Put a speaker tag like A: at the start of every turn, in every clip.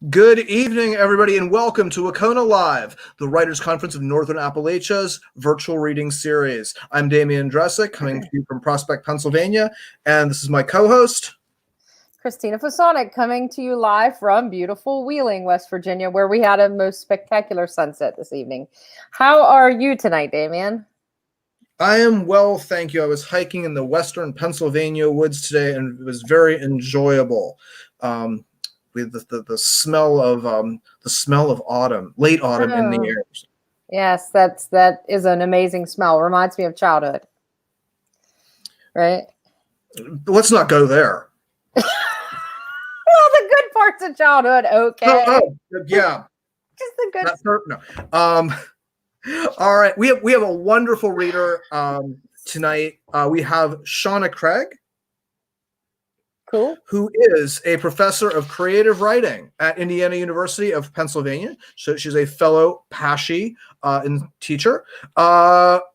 A: Good evening, everybody, and welcome to WCONA Live, the Writers' Conference of Northern Appalachia's virtual reading series. I'm Damian Dressick, coming to you from Prospect, Pennsylvania, and this is my co-host,
B: Christina Fasonic, coming to you live from beautiful Wheeling, West Virginia, where we had a most spectacular sunset this evening. How are you tonight, Damian?
A: I am well, thank you. I was hiking in the western Pennsylvania woods today, and it was very enjoyable. With the smell of autumn, late autumn in the air.
B: Yes, that is an amazing smell. Reminds me of childhood. Right?
A: Let's not go there.
B: Well, the good parts of childhood, okay.
A: Yeah.
B: Just the good.
A: All right, we have a wonderful reader tonight. We have Chauna Craig.
B: Cool.
A: Who is a professor of creative writing at Indiana University of Pennsylvania. So she's a fellow PASHE teacher,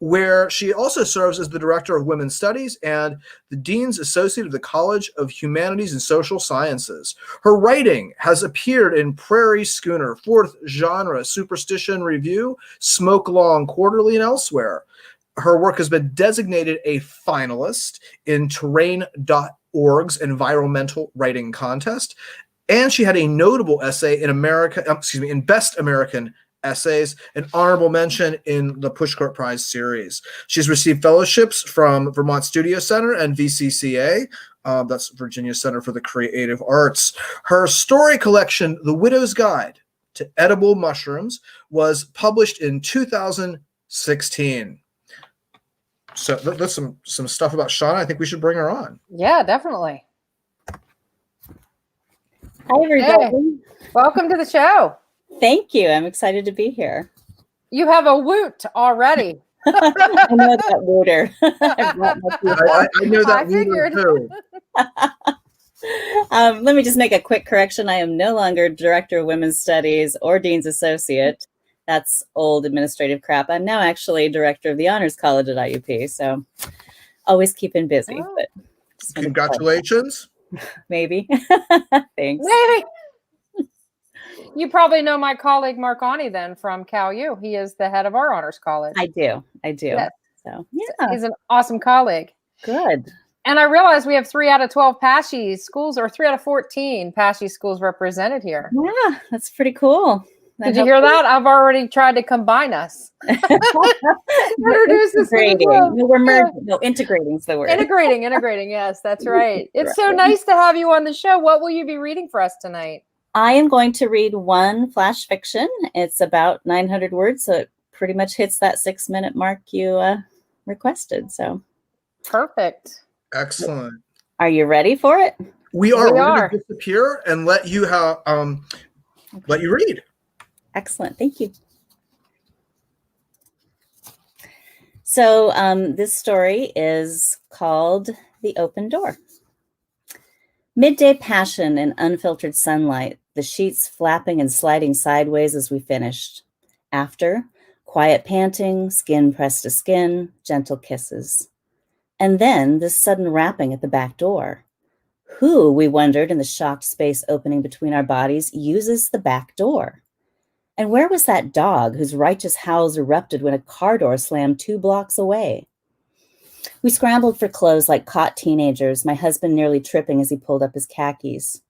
A: where she also serves as the director of women's studies and the dean's associate of the College of Humanities and Social Sciences. Her writing has appeared in Prairie Schooner, Fourth Genre, Superstition Review, Smokelong Quarterly, and elsewhere. Her work has been designated a finalist in Terrain.org's environmental writing contest, and she had a notable essay in Best American Essays, an honorable mention in the Pushcart Prize series. She's received fellowships from Vermont Studio Center and VCCA. That's Virginia Center for the Creative Arts. Her story collection, The Widow's Guide to Edible Mushrooms, was published in 2016. So that's some stuff about Chauna. I think we should bring her on.
B: Yeah, definitely.
C: Hi, everybody.
B: Hey, welcome to the show.
C: Thank you. I'm excited to be here.
B: You have a woot already.
C: I know that wooter.
A: I know that wooter too.
C: Let me just make a quick correction. I am no longer Director of Women's Studies or Dean's Associate. That's old administrative crap. I'm now actually Director of the Honors College at IUP. So always keeping busy.
B: Oh.
C: But
A: Congratulations.
C: Maybe. Thanks.
B: Maybe. You probably know my colleague Marconi then from CalU. He is the head of our honors college.
C: I do. Yes. So yeah.
B: He's an awesome colleague.
C: Good.
B: And I realize we have 3 out of 12 PASHE schools, or 3 out of 14 PASHE schools represented here.
C: Yeah, that's pretty cool.
B: Did you hear that? I've already tried to combine us. Introduce us.
C: No, we're merging. No, integrating is the word.
B: Integrating. Yes, that's right. It's so nice to have you on the show. What will you be reading for us tonight?
C: I am going to read one flash fiction. It's about 900 words, so it pretty much hits that 6-minute mark you requested. So
B: perfect.
A: Excellent.
C: Are you ready for it?
A: We are. We're going to disappear and let you read.
C: Excellent. Thank you. So this story is called The Open Door. Midday passion and unfiltered sunlight, the sheets flapping and sliding sideways as we finished. After, quiet panting, skin pressed to skin, gentle kisses. And then this sudden rapping at the back door. Who, we wondered in the shocked space opening between our bodies, uses the back door? And where was that dog whose righteous howls erupted when a car door slammed 2 blocks away? We scrambled for clothes like caught teenagers, my husband nearly tripping as he pulled up his khakis.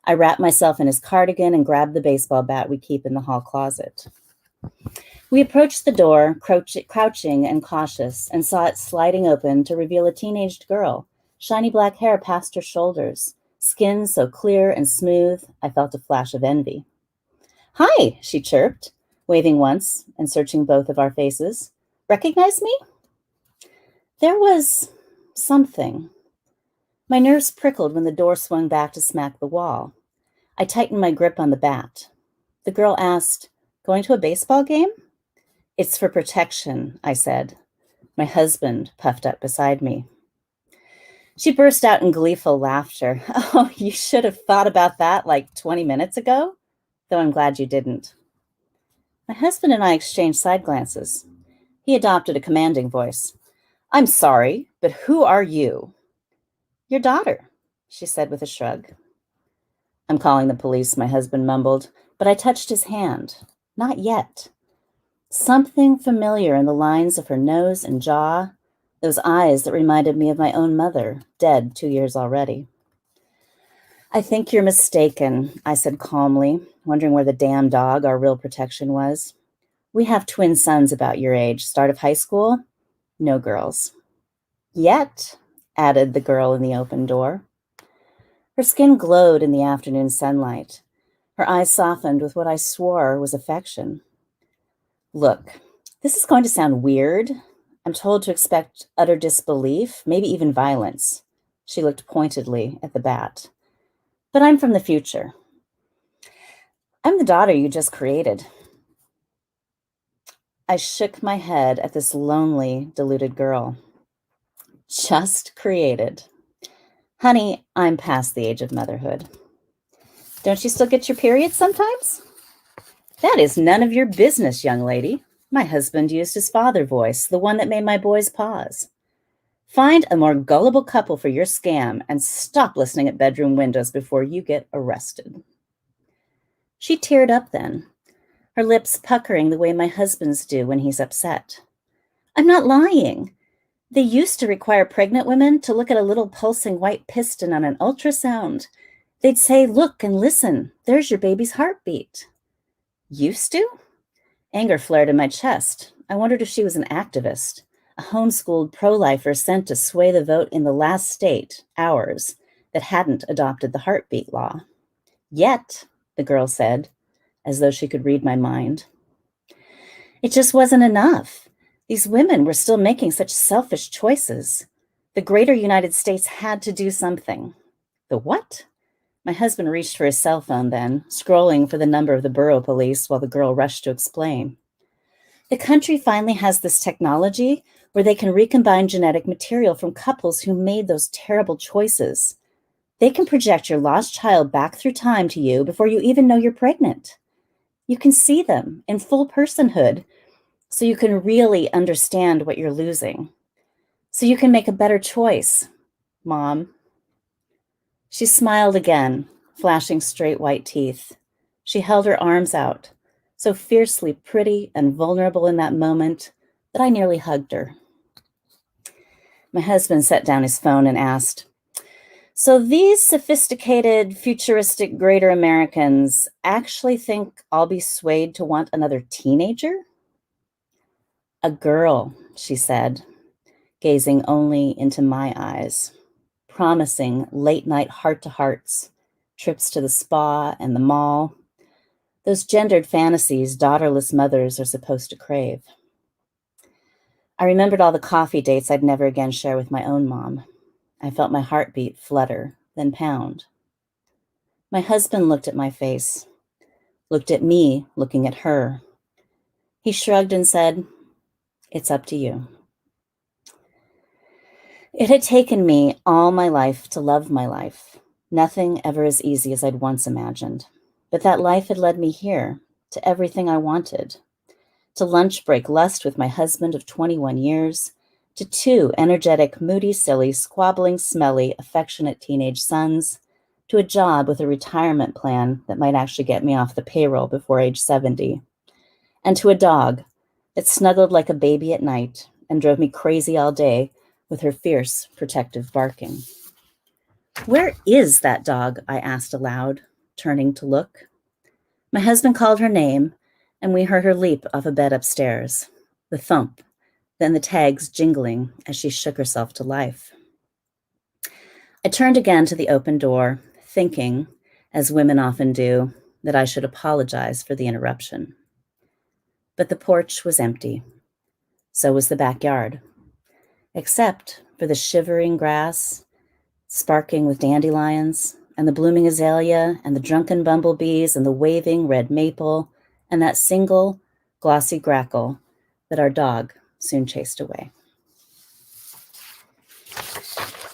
C: I wrapped myself in his cardigan and grabbed the baseball bat we keep in the hall closet. We approached the door, crouching and cautious, and saw it sliding open to reveal a teenaged girl, shiny black hair past her shoulders, skin so clear and smooth, I felt a flash of envy. "Hi," she chirped, waving once and searching both of our faces. "Recognize me?" There was something. My nerves prickled when the door swung back to smack the wall. I tightened my grip on the bat. The girl asked, "Going to a baseball game?" "It's for protection," I said. My husband puffed up beside me. She burst out in gleeful laughter. "Oh, you should have thought about that like 20 minutes ago, though I'm glad you didn't." My husband and I exchanged side glances. He adopted a commanding voice. "I'm sorry, but who are you?" "Your daughter," she said with a shrug. I'm calling the police, my husband mumbled, but I touched his hand. Not yet. Something familiar in the lines of her nose and jaw, those eyes that reminded me of my own mother, dead 2 years already. I think you're mistaken, I said calmly, wondering where the damn dog, our real protection, was. We have twin sons about your age, start of high school. No girls. Yet, added the girl in the open door. Her skin glowed in the afternoon sunlight. Her eyes softened with what I swore was affection. Look, this is going to sound weird. I'm told to expect utter disbelief, maybe even violence. She looked pointedly at the bat. But I'm from the future. I'm the daughter you just created. I shook my head at this lonely, deluded girl. Just created. Honey, I'm past the age of motherhood. Don't you still get your period sometimes? That is none of your business, young lady. My husband used his father voice, the one that made my boys pause. Find a more gullible couple for your scam and stop listening at bedroom windows before you get arrested. She teared up then, her lips puckering the way my husband's do when he's upset. I'm not lying. They used to require pregnant women to look at a little pulsing white piston on an ultrasound. They'd say, look and listen, there's your baby's heartbeat. Used to? Anger flared in my chest. I wondered if she was an activist, a homeschooled pro-lifer sent to sway the vote in the last state, ours, that hadn't adopted the heartbeat law. Yet, the girl said, as though she could read my mind. It just wasn't enough. These women were still making such selfish choices. The greater United States had to do something. The what? My husband reached for his cell phone then, scrolling for the number of the borough police while the girl rushed to explain. The country finally has this technology where they can recombine genetic material from couples who made those terrible choices. They can project your lost child back through time to you before you even know you're pregnant. You can see them in full personhood, so you can really understand what you're losing. So you can make a better choice, Mom. She smiled again, flashing straight white teeth. She held her arms out, so fiercely pretty and vulnerable in that moment that I nearly hugged her. My husband set down his phone and asked, so these sophisticated, futuristic greater Americans actually think I'll be swayed to want another teenager? A girl, she said, gazing only into my eyes, promising late-night heart-to-hearts, trips to the spa and the mall, those gendered fantasies daughterless mothers are supposed to crave. I remembered all the coffee dates I'd never again share with my own mom. I felt my heartbeat flutter, then pound. My husband looked at my face, looked at me looking at her. He shrugged and said, it's up to you. It had taken me all my life to love my life, nothing ever as easy as I'd once imagined. But that life had led me here, to everything I wanted. To lunch break lust with my husband of 21 years, to 2 energetic, moody, silly, squabbling, smelly, affectionate teenage sons, to a job with a retirement plan that might actually get me off the payroll before age 70, and to a dog that snuggled like a baby at night and drove me crazy all day with her fierce, protective barking. Where is that dog? I asked aloud, turning to look. My husband called her name, and we heard her leap off a bed upstairs, the thump, then the tags jingling as she shook herself to life. I turned again to the open door, thinking, as women often do, that I should apologize for the interruption. But the porch was empty. So was the backyard, except for the shivering grass, sparking with dandelions, and the blooming azalea, and the drunken bumblebees, and the waving red maple, and that single glossy grackle that our dog soon chased away.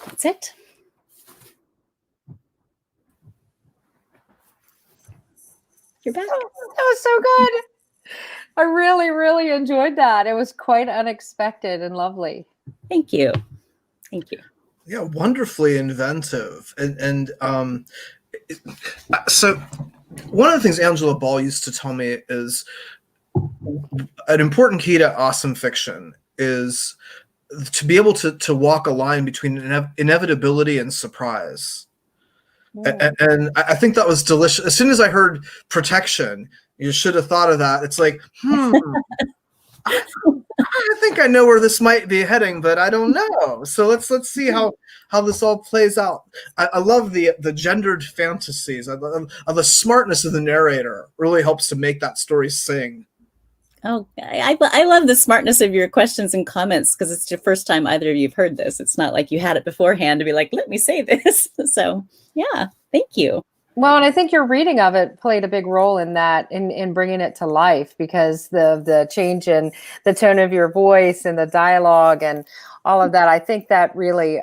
C: That's it. You're back.
B: Oh, that was so good. I really, really enjoyed that. It was quite unexpected and lovely.
C: Thank you. Thank you.
A: Yeah, wonderfully inventive, and So one of the things Angela Ball used to tell me is an important key to awesome fiction is to be able to walk a line between inevitability and surprise. And I think that was delicious. As soon as I heard protection, you should have thought of that. It's like, I think I know where this might be heading, but I don't know. So let's see how this all plays out. I love the gendered fantasies. I love the smartness of the narrator. Really helps to make that story sing.
C: Oh, I love the smartness of your questions and comments because it's the first time either of you have heard this. It's not like you had it beforehand to be like, let me say this. So yeah, thank you.
B: Well, and I think your reading of it played a big role in that, in bringing it to life, because the change in the tone of your voice and the dialogue and all of that, I think that really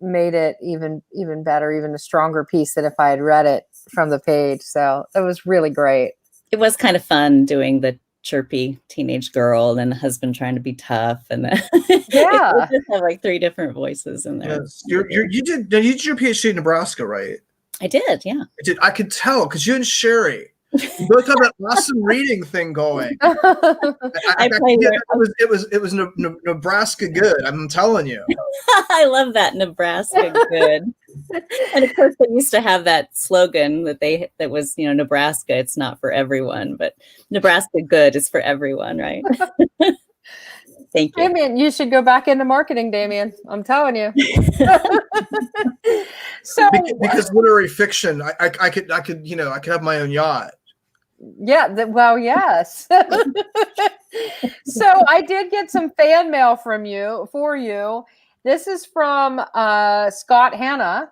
B: made it even better, even a stronger piece than if I had read it from the page. So it was really great.
C: It was kind of fun doing the chirpy teenage girl and the husband trying to be tough, and
B: Yeah,
C: just have like 3 different voices in there.
A: Yes. You did your PhD in Nebraska, right?
C: I did, yeah.
A: I did. I could tell because you and Sherry, you both have that awesome reading thing going. It was Nebraska good. I'm telling you.
C: I love that, Nebraska good. And of course, they used to have that slogan that was, Nebraska, it's not for everyone, but Nebraska good is for everyone, right? Thank you.
B: Damien, you should go back into marketing, Damien. I'm telling you. So
A: because literary fiction, I could have my own yacht.
B: Yeah, well, yes. So I did get some fan mail for you. This is from Scott Hanna.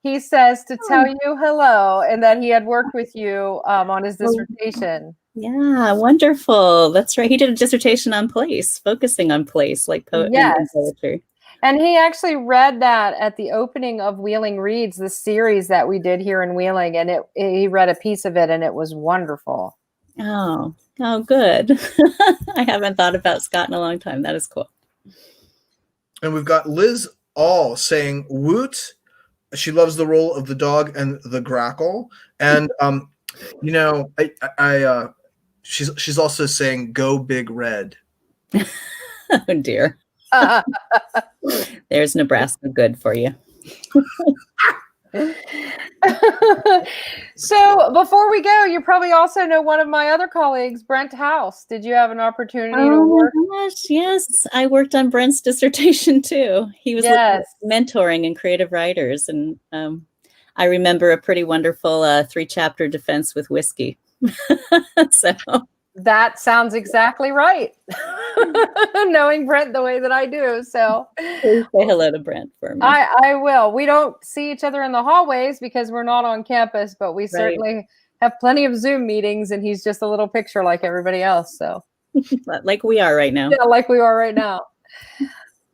B: He says to tell you hello and that he had worked with you on his dissertation.
C: Yeah, wonderful. That's right. He did a dissertation on place, focusing on place, like poetry.
B: And he actually read that at the opening of Wheeling Reads, the series that we did here in Wheeling, and he read a piece of it, and it was wonderful.
C: Oh, good. I haven't thought about Scott in a long time. That is cool.
A: And we've got Liz All saying woot. She loves the role of the dog and the grackle. And she's also saying go big red.
C: Oh dear. There's Nebraska good for you.
B: So before we go, you probably also know one of my other colleagues, Brent House. Did you have an opportunity to work?
C: Oh my gosh, yes. I worked on Brent's dissertation too. He was mentoring and creative writers. And I remember a pretty wonderful 3-chapter defense with whiskey. So
B: that sounds exactly right. Knowing Brent the way that I do. So
C: please say hello to Brent for me.
B: I will. We don't see each other in the hallways because we're not on campus, but we certainly have plenty of Zoom meetings, and he's just a little picture like everybody else. So
C: like we are right now.
B: Yeah, like we are right now.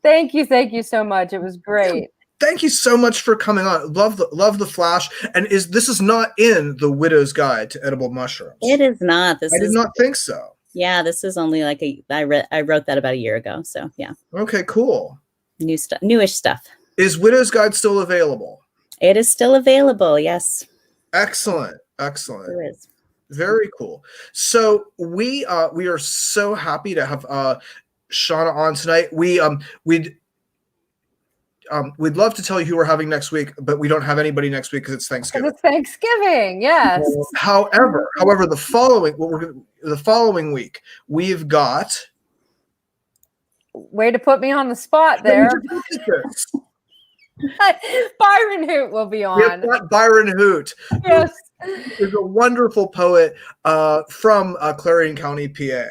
B: Thank you so much. It was great.
A: Thank you so much for coming on. Love the flash. And this is not in the Widow's Guide to Edible Mushrooms?
C: It is not.
A: I did not think so.
C: Yeah, this is only like I wrote that about a year ago. So yeah.
A: Okay, cool.
C: Newish stuff.
A: Is Widow's Guide still available?
C: It is still available. Yes.
A: Excellent.
C: It is.
A: Very cool. So we are so happy to have Chauna on tonight. We'd love to tell you who we're having next week, but we don't have anybody next week because it's Thanksgiving.
B: It's Thanksgiving, yes.
A: However, the following week we've got.
B: Way to put me on the spot there. Byron Hoot will be on.
A: We've got Byron Hoot.
B: Yes,
A: who's a wonderful poet from Clarion County, PA.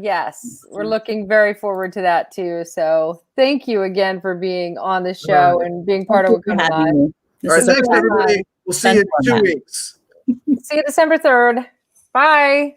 B: Yes, we're looking very forward to that too. So thank you again for being on the show and being part of WCONA Live.
A: All right, thanks everybody. We'll see you in 2 weeks.
B: See you December 3rd. Bye.